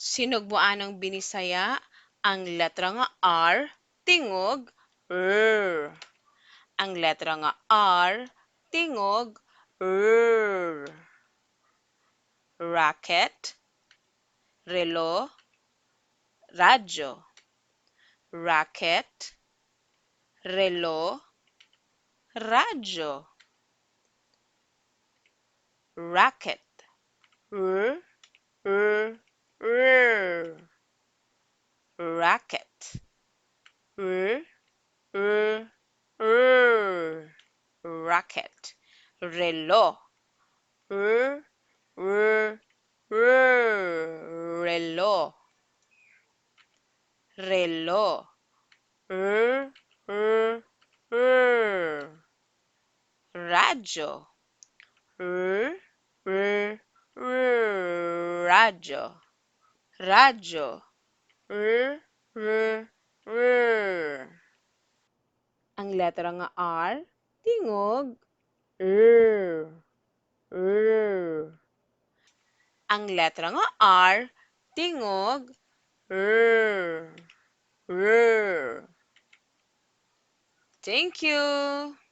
Sinugbuan ng Binisaya ang letra nga R, tingog R. Ang letra nga R, tingog R. Racket, relo, radyo. Racket, relo, radyo. Racket. R, R, R. Racket. R, R, R. Racket. Relo. R, R, R. Relo. Relo. R, R, R. Radyo. R, R, R. Radyo. Radyo. R, R, R. Ang letra nga R, tingog R. R. Ang letra nga R, tingog R. R. Thank you.